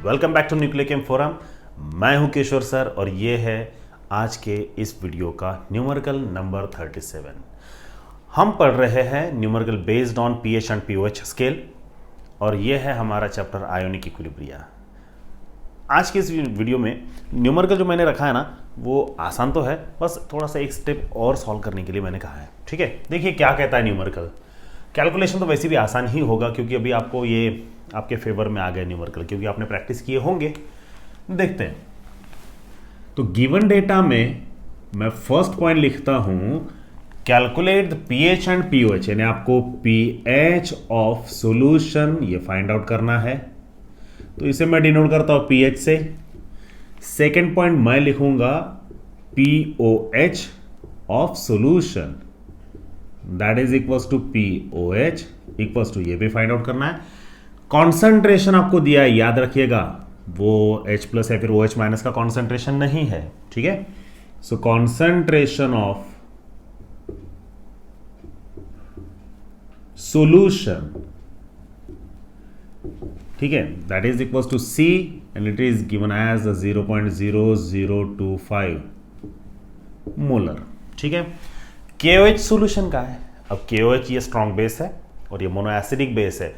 Welcome back to nuclear chem forum. मैं हूं किशोर sir और ये है आज के इस वीडियो का न्यूमेरिकल नंबर 37। हम पढ़ रहे हैं numerical based on pH and pOH scale और ये है हमारा चैप्टर आयोनिक इक्विलिब्रिया। आज के इस वीडियो में न्यूमेरिकल जो मैंने रखा है ना वो आसान तो है, बस थोड़ा सा एक स्टेप और सॉल्व करने के लिए मैंने कहा है। ठीक है, देखिए क्या कहता है न्यूमेरिकल। कैलकुलेशन तो वैसे भी आसान ही होगा क्योंकि अभी आपको ये आपके फेवर में आ गए न्यूमेरिकल, क्योंकि आपने प्रैक्टिस किए होंगे। देखते हैं, तो गिवन डेटा में मैं फर्स्ट पॉइंट लिखता हूं calculate the pH and pOH, यानी आपको पीएच ऑफ सॉल्यूशन ये फाइंड आउट करना है। तो इसे मैं डिनोट करता हूं पीएच से। सेकेंड पॉइंट मैं लिखूंगा pOH of solution, that is equals to pOH equals to, ये भी फाइंड आउट करना है। कॉन्सेंट्रेशन आपको दिया है, याद रखिएगा, वो H प्लस है फिर OH माइनस का कॉन्सेंट्रेशन नहीं है। ठीक है, सो कॉन्सेंट्रेशन ऑफ सॉल्यूशन, ठीक है, that is equals to C and it is given as 0.0025 molar. ठीक है, KOH सॉल्यूशन का है। अब KOH ये स्ट्रॉन्ग बेस है और ये मोनोएसिडिक बेस है।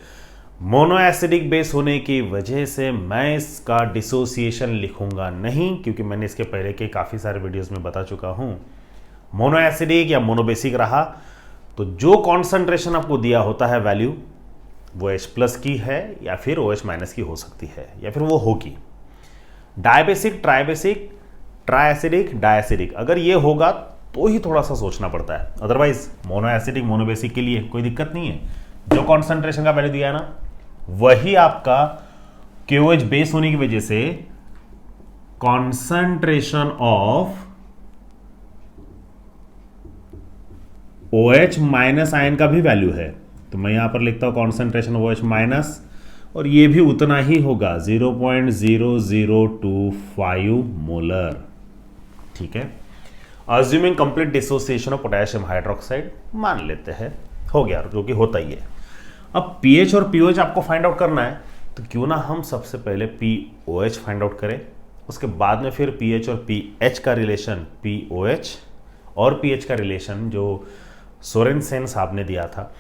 मोनोएसिडिक बेस होने की वजह से मैं इसका डिसोसिएशन लिखूंगा नहीं, क्योंकि मैंने इसके पहले के काफ़ी सारे वीडियोस में बता चुका हूं। मोनोएसिडिक या मोनोबेसिक रहा तो जो कॉन्सेंट्रेशन आपको दिया होता है वैल्यू वो H प्लस की है या फिर OH माइनस की हो सकती है या फिर वो होगी। डायबेसिक, ट्राइबेसिक, ट्राइएसिडिक, डायएसिडिक, अगर ये होगा तो ही थोड़ा सा सोचना पड़ता है, अदरवाइज मोनोएसिडिक मोनोबेसिक के लिए कोई दिक्कत नहीं है। जो कॉन्सेंट्रेशन का वैल्यू दिया है ना वही आपका KOH बेस होने की वजह से concentration of OH minus ion का भी वैल्यू है। तो मैं यहां पर लिखता हूं कॉन्सेंट्रेशन ऑफ OH माइनस, और ये भी उतना ही होगा 0.0025 मोलर। ठीक है, assuming complete dissociation of potassium hydroxide मान लेते हैं, हो गया, जो कि होता ही है। अब पीएच और पीओएच आपको फाइंड आउट करना है, तो क्यों ना हम सबसे पहले पीओएच फाइंड आउट करें, उसके बाद में फिर पीएच और पीएच का रिलेशन, पीओएच और पीएच का रिलेशन जो सोरेनसेन साहब ने दिया था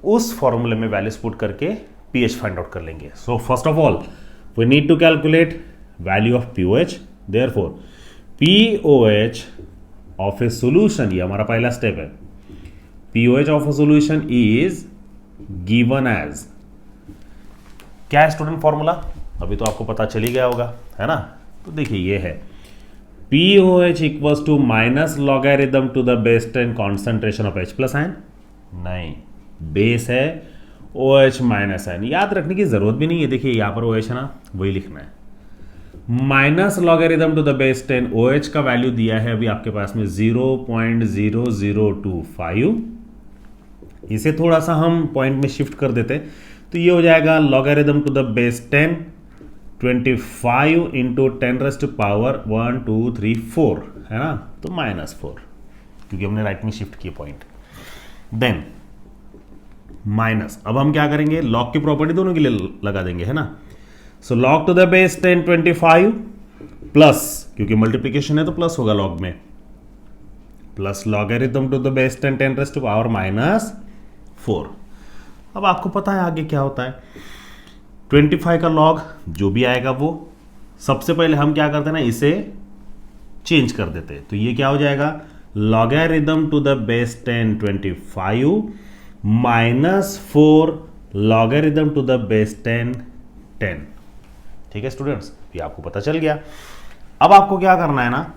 उस फॉर्मूले में वैल्यूज पुट करके पीएच फाइंड आउट कर लेंगे। So first of all we need to calculate value of pOH, therefore pOH of a solution, ये हमारा पहला स्टेप है। POH of a solution is given as, क्या है स्टूडेंट फॉर्मूला, अभी तो आपको पता चल ही गया होगा, है ना। तो देखिए ये है pOH equals to minus logarithm to the base 10 concentration of H plus ion, नहीं बेस है OH माइनस आयन, याद रखने की जरूरत भी नहीं है। देखिए यहां पर OH है ना, वही लिखना है। Minus logarithm to the base 10, OH का वैल्यू दिया है अभी आपके पास में 0.0025, इसे थोड़ा सा हम पॉइंट में शिफ्ट कर देते तो ये हो जाएगा logarithm to the base 10 25 into 10 raised to power 1 2 3 4, है ना, तो -4, क्योंकि हमने राइट में शिफ्ट किया पॉइंट। देन माइनस, अब हम क्या करेंगे, लॉग की प्रॉपर्टी दोनों के लिए लगा देंगे, है ना। So log to the base 10 25 plus, क्योंकि मल्टीप्लीकेशन है तो प्लस होगा लॉग में, plus logarithm to the base 10 10 raised to power -4। अब आपको पता है आगे क्या होता है, 25 का लॉग जो भी आएगा वो सबसे पहले हम क्या करते हैं ना, इसे चेंज कर देते हैं। तो ये क्या हो जाएगा, logarithm to the base 10 25 -4 logarithm to the base 10 10। ठीक है स्टूडेंट्स, ये आपको पता चल गया। अब आपको क्या करना है ना,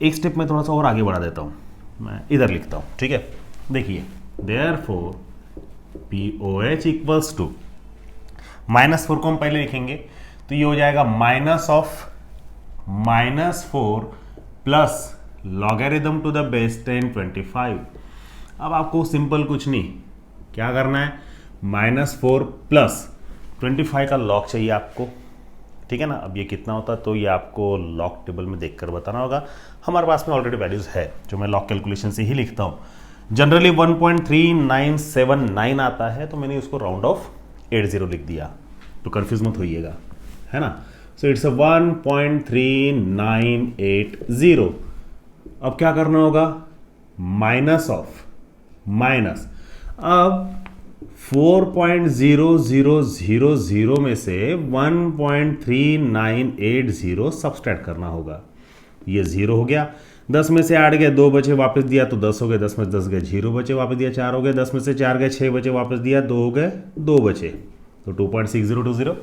एक स्टेप में थोड़ा सा और आगे बढ़ा देता हूं, मैं इधर लिखता हूं। ठीक है, देखिए देयरफॉर पीओएच इक्वल्स टू, -4 को हम पहले लिखेंगे तो ये हो जाएगा -4 plus logarithm to the base 10 25। अब आपको सिंपल कुछ नहीं, क्या करना है, -4 प्लस 25 का लॉग चाहिए आपको। ठीक है ना, अब ये कितना होता है तो ये आपको लॉग टेबल में देखकर बताना होगा। हमारे पास में ऑलरेडी वैल्यूज है जो मैं लॉग कैलकुलेशन से ही लिखता हूँ। जनरली 1.3979 आता है, तो मैंने उसको राउंड ऑफ 80 लिख दिया, तो कंफ्यूज मत होइएगा, है ना। So it's 1.3980। अब क्या करना होगा, माइनस अब 4.0000 में से 1.3980 सब्सट्रैक्ट करना होगा। ये 0 हो गया, 10 में से 8 गए, 2 बचे वापस दिया तो 10 हो गए, 10 में 10 गए 0 बचे वापस दिया, 4 हो गए, 10 में से 4 गए 6 बचे वापस दिया, 2 हो गए 2 बचे, तो 2.6020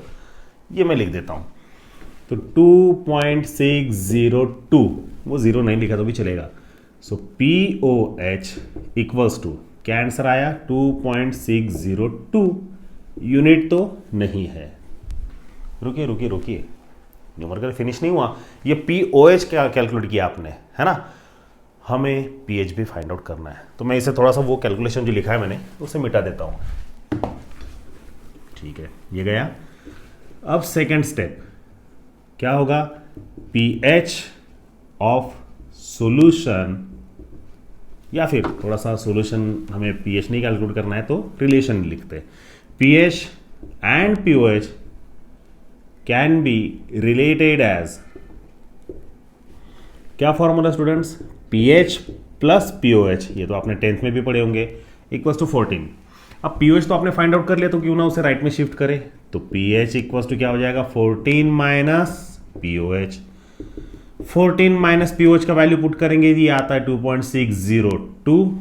ये मैं लिख देता हूँ। तो 2.602, वो 0 नहीं लिखा तो भी चलेगा। सो POH इक्वल्स टू, क्या आंसर आया 2.602। यूनिट तो नहीं है, रुकिए, न्यूमेरिकल फिनिश नहीं हुआ। ये POH क्या कैलकुलेट किया आपने, है ना, हमें PH भी फाइंड आउट करना है। तो मैं इसे थोड़ा सा वो कैलकुलेशन जो लिखा है मैंने उसे मिटा देता हूँ। ठीक है, ये गया। अब सेकेंड स्टेप क्या होगा, PH ऑफ सॉल्यूशन, या फिर थोड़ा सा सॉल्यूशन हमें PH नहीं कैलकुलेट करना है तो रिलेशन लिखते हैं। PH and POH can be related as, क्या formula students, PH plus POH, ये तो आपने 10th में भी पढ़े होंगे, इक्वल्स टू 14। अब POH तो आपने फाइंड आउट कर लिया, तो क्यों ना उसे राइट में शिफ्ट करें। तो PH इक्वल्स टू क्या हो जाएगा, 14 माइनस POH। 14 माइनस POH का वैल्यू पुट करेंगे, ये आता है 2.602।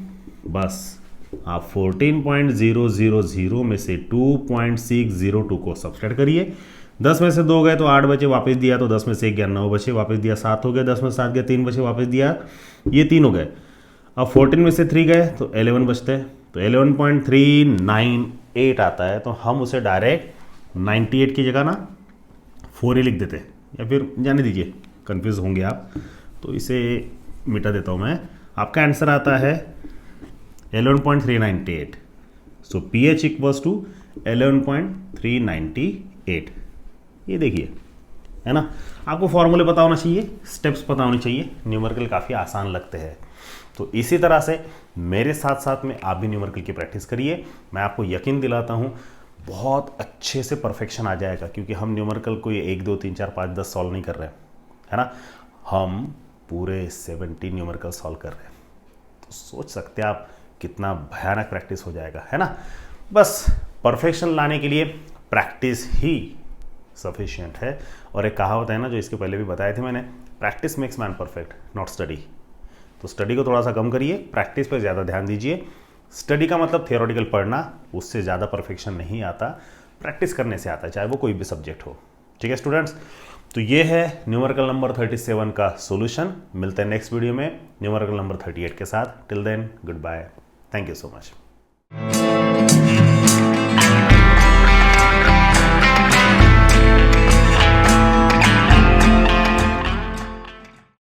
बस आप 14.000 में से 2.602 को सब्सट्रैक्ट करिए। 10 में से 2 गए तो 8 बचे वापस दिया, तो 10 में से 1 गया 9 बचे वापस दिया, 7 हो गए, 10 में से 7 गए 3 बचे वापस दिया, ये 3 हो गए। अब 14 में से 3 गए तो 11 बचते हैं, तो 11.398 आता है। तो हम उसे डायरेक्ट 98 की जगह ना 4 ही लिख देते, या फिर जाने दीजिए, कंफ्यूज होंगे आप, तो इसे मिटा देता हूँ मैं। आपका आंसर आता है 11.398। सो PH इक्वल्स टू 11.398। ये देखिए, है ना। आपको फॉर्मूले पता होना चाहिए, स्टेप्स पता होने चाहिए, न्यूमेरिकल काफ़ी आसान लगते हैं। तो इसी तरह से मेरे साथ साथ में आप भी न्यूमेरिकल की प्रैक्टिस करिए। मैं आपको यकीन दिलाता हूँ बहुत अच्छे से परफेक्शन आ जाएगा, क्योंकि हम न्यूमेरिकल को 1 2 3 4 5 10 सॉल्व नहीं कर रहे हैं, है ना, हम पूरे 70 न्यूमेरिकल सॉल्व कर रहे हैं। तो सोच सकते हैं आप कितना भयानक प्रैक्टिस हो जाएगा, है ना। बस परफेक्शन लाने के लिए प्रैक्टिस ही सफिशिएंट है। और एक कहावत है ना, जो इसके पहले भी बताए थे मैंने, practice makes man perfect, not study. तो स्टडी को थोड़ा सा कम करिए, प्रैक्टिस पर ज़्यादा ध्यान दीजिए। स्टडी का मतलब थियोरेटिकल पढ़ना, उससे ज़्यादा परफेक्शन नहीं आता, प्रैक्टिस करने से आता है, चाहे वो कोई भी सब्जेक्ट हो। ठीक है स्टूडेंट्स, तो ये है न्यूमेरिकल नंबर 37 का सॉल्यूशन। मिलते हैं नेक्स्ट वीडियो में न्यूमेरिकल नंबर 38 के साथ। Till then good bye, thank you so much.